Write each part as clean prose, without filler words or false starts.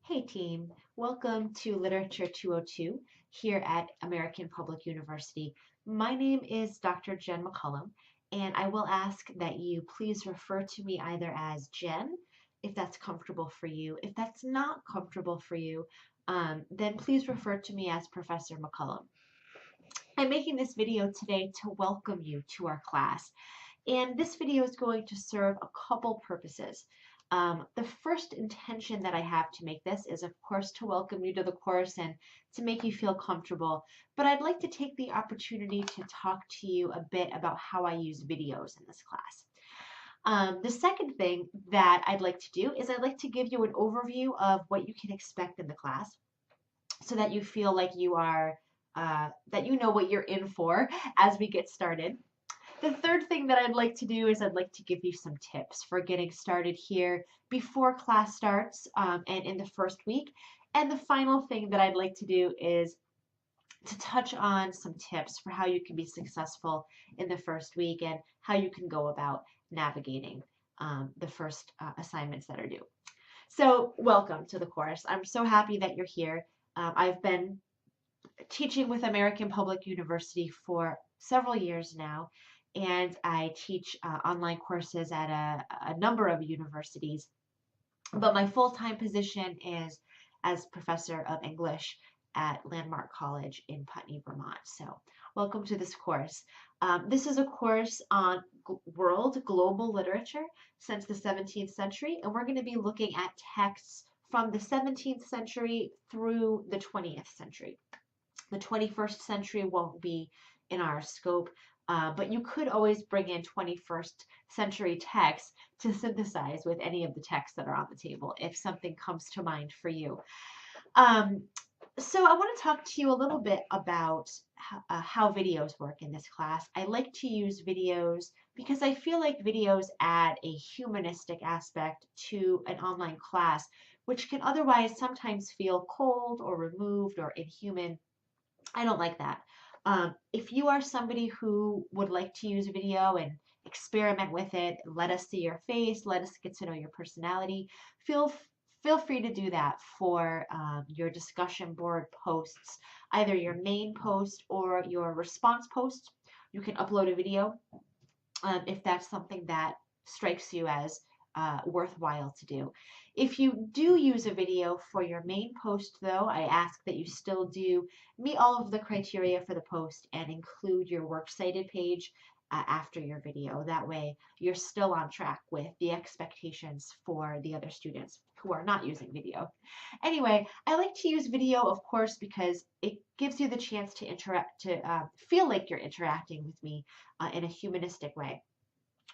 Hey team, welcome to Literature 202 here at American Public University. My name is Dr. Jen McCullum, and I will ask that you please refer to me either as Jen, if that's comfortable for you. If that's not comfortable for you, then please refer to me as Professor McCullum. I'm making this video today to welcome you to our class. And this video is going to serve a couple purposes. The first intention that I have to make this is, of course, to welcome you to the course and to make you feel comfortable. But I'd like to take the opportunity to talk to you a bit about how I use videos in this class. The second thing that I'd like to do is I'd like to give you an overview of what you can expect in the class so that you feel like you are, that you know what you're in for as we get started. The third thing that I'd like to do is I'd like to give you some tips for getting started here before class starts and in the first week. And the final thing that I'd like to do is to touch on some tips for how you can be successful in the first week and how you can go about navigating the first assignments that are due. So welcome to the course. I'm so happy that you're here. I've been teaching with American Public University for several years now, and I teach online courses at a number of universities. But my full-time position is as professor of English at Landmark College in Putney, Vermont. So welcome to this course. This is a course on global literature since the 17th century, and we're going to be looking at texts from the 17th century through the 20th century. The 21st century won't be in our scope, but you could always bring in 21st century texts to synthesize with any of the texts that are on the table if something comes to mind for you. So I want to talk to you a little bit about how videos work in this class. I like to use videos because I feel like videos add a humanistic aspect to an online class, which can otherwise sometimes feel cold or removed or inhuman. I don't like that. If you are somebody who would like to use video and experiment with it, let us see your face, let us get to know your personality, feel free to do that for your discussion board posts, either your main post or your response post. You can upload a video if that's something that strikes you as worthwhile to do. If you do use a video for your main post, though, I ask that you still do meet all of the criteria for the post and include your works cited page after your video. That way, you're still on track with the expectations for the other students who are not using video. Anyway, I like to use video, of course, because it gives you the chance to interact, to feel like you're interacting with me in a humanistic way.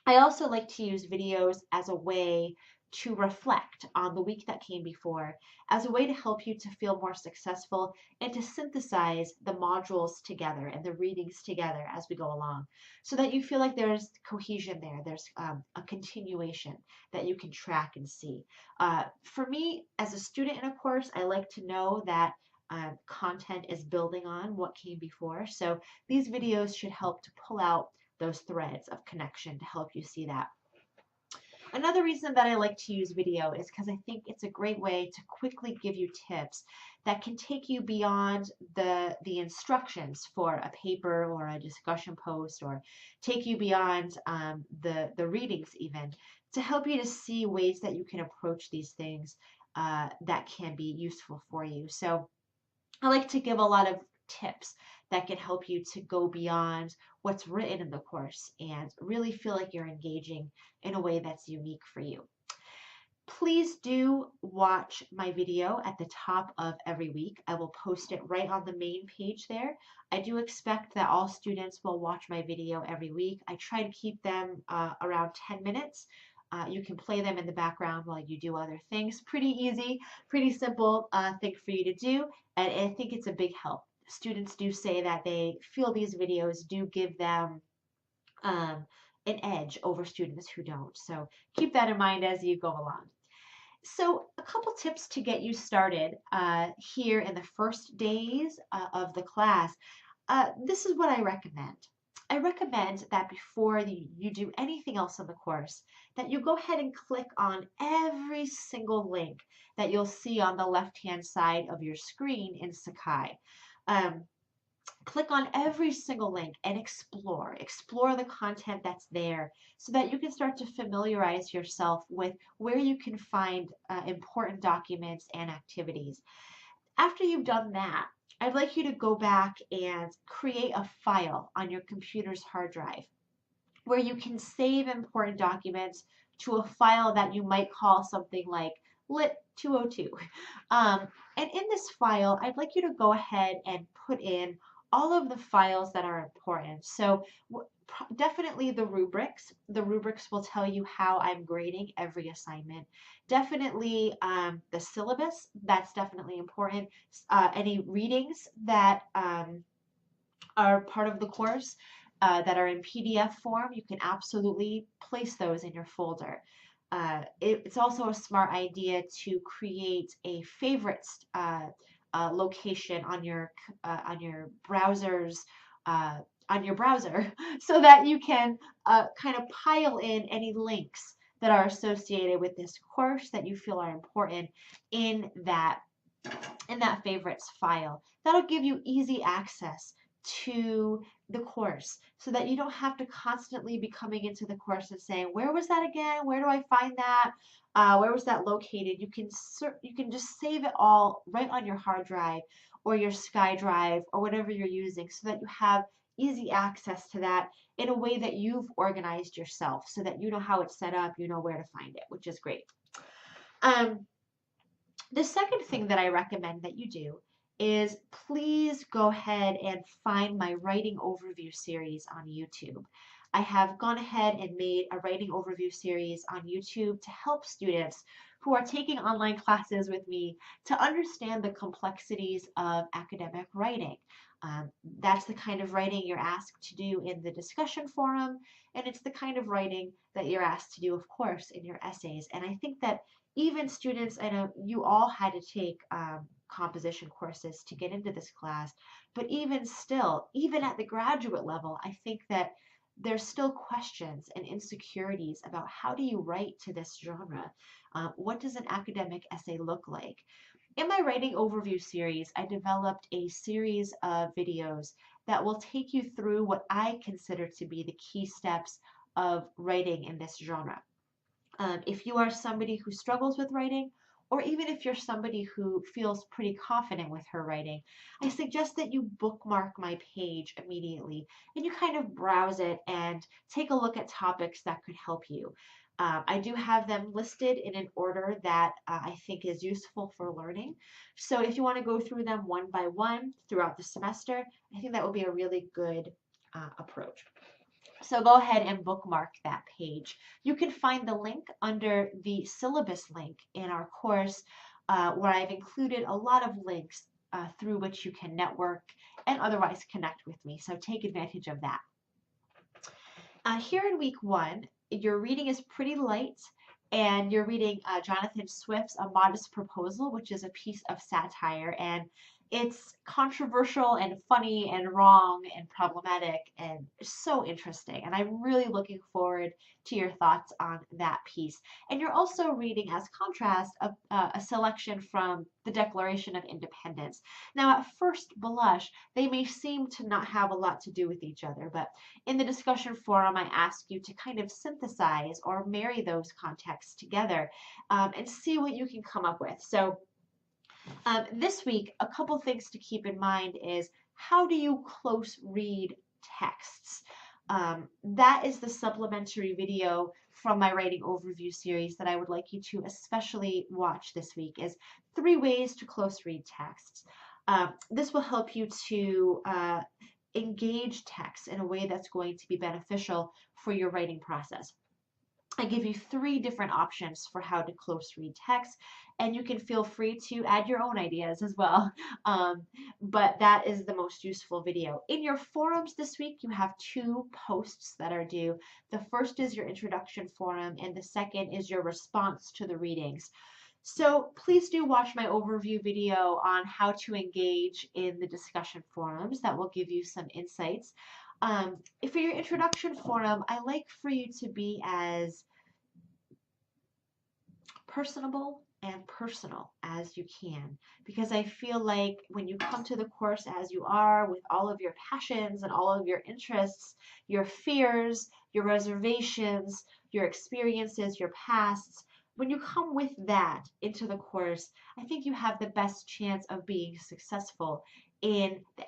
I also like to use videos as a way to reflect on the week that came before, as a way to help you to feel more successful and to synthesize the modules together and the readings together as we go along, so that you feel like there's cohesion there, there's a continuation that you can track and see. For me, as a student in a course, I like to know that content is building on what came before, so these videos should help to pull out those threads of connection to help you see that. Another reason that I like to use video is because I think it's a great way to quickly give you tips that can take you beyond the instructions for a paper or a discussion post, or take you beyond the readings even, to help you to see ways that you can approach these things that can be useful for you. So I like to give a lot of tips that can help you to go beyond what's written in the course and really feel like you're engaging in a way that's unique for you. Please do watch my video at the top of every week. I will post it right on the main page there. I do expect that all students will watch my video every week. I try to keep them around 10 minutes. You can play them in the background while you do other things. Pretty easy, pretty simple thing for you to do, and I think it's a big help. Students do say that they feel these videos do give them an edge over students who don't. So keep that in mind as you go along. So a couple tips to get you started here in the first days of the class. This is what I recommend. I recommend that before you do anything else in the course, that you go ahead and click on every single link that you'll see on the left-hand side of your screen in Sakai. Um, Click on every single link and explore the content that's there so that you can start to familiarize yourself with where you can find important documents and activities. After you've done that, I'd like you to go back and create a file on your computer's hard drive where you can save important documents to a file that you might call something like LIT202. And in this file, I'd like you to go ahead and put in all of the files that are important. So definitely the rubrics. The rubrics will tell you how I'm grading every assignment. Definitely the syllabus. That's definitely important. Any readings that are part of the course that are in PDF form, you can absolutely place those in your folder. It's also a smart idea to create a favorites location on your browsers on your browser so that you can kind of pile in any links that are associated with this course that you feel are important in that favorites file. That'll give you easy access to the course so that you don't have to constantly be coming into the course and saying, where was that again? Where do I find that? Where was that located? You can just save it all right on your hard drive or your SkyDrive or whatever you're using so that you have easy access to that in a way that you've organized yourself so that you know how it's set up, you know where to find it, which is great. The second thing that I recommend that you do is please go ahead and find my writing overview series on YouTube. I have gone ahead and made a writing overview series on YouTube to help students who are taking online classes with me to understand the complexities of academic writing. That's the kind of writing you're asked to do in the discussion forum, and it's the kind of writing that you're asked to do, of course, in your essays. And I think that even students, I know you all had to take composition courses to get into this class, but even still, even at the graduate level, I think that there's still questions and insecurities about how do you write to this genre? What does an academic essay look like? In my writing overview series, I developed a series of videos that will take you through what I consider to be the key steps of writing in this genre. If you are somebody who struggles with writing, or even if you're somebody who feels pretty confident with her writing, I suggest that you bookmark my page immediately and you kind of browse it and take a look at topics that could help you. I do have them listed in an order that I think is useful for learning. So if you want to go through them one by one throughout the semester, I think that would be a really good approach. So go ahead and bookmark that page. You can find the link under the syllabus link in our course where I've included a lot of links through which you can network and otherwise connect with me. So take advantage of that. Here in week 1, your reading is pretty light and you're reading Jonathan Swift's A Modest Proposal, which is a piece of satire, and it's controversial and funny and wrong and problematic and so interesting. And I'm really looking forward to your thoughts on that piece. And you're also reading, as contrast, a selection from the Declaration of Independence. Now, at first blush, they may seem to not have a lot to do with each other, but in the discussion forum, I ask you to kind of synthesize or marry those contexts together and see what you can come up with. So this week, a couple things to keep in mind is how do you close read texts? That is the supplementary video from my writing overview series that I would like you to especially watch this week is 3 ways to close read texts. This will help you to engage text in a way that's going to be beneficial for your writing process. I give you 3 different options for how to close read text, and you can feel free to add your own ideas as well. But that is the most useful video. In your forums this week, you have 2 posts that are due. The first is your introduction forum, and the second is your response to the readings. So please do watch my overview video on how to engage in the discussion forums. That will give you some insights. For your introduction forum, I like for you to be as personable and personal as you can, because I feel like when you come to the course as you are with all of your passions and all of your interests, your fears, your reservations, your experiences, your pasts, when you come with that into the course, I think you have the best chance of being successful in the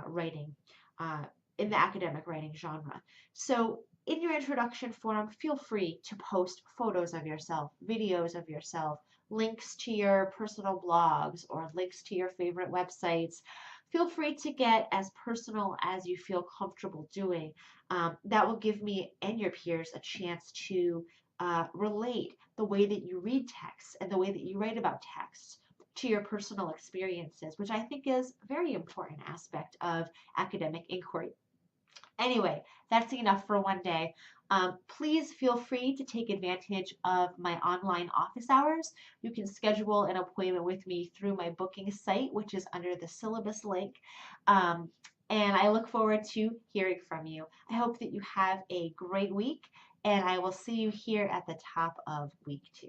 writing, uh, in the academic writing genre. So in your introduction forum, feel free to post photos of yourself, videos of yourself, links to your personal blogs or links to your favorite websites. Feel free to get as personal as you feel comfortable doing. That will give me and your peers a chance to relate the way that you read text and the way that you write about text to your personal experiences, which I think is a very important aspect of academic inquiry. Anyway, that's enough for one day. Please feel free to take advantage of my online office hours. You can schedule an appointment with me through my booking site, which is under the syllabus link. Um, and I look forward to hearing from you. I hope that you have a great week, and I will see you here at the top of week 2.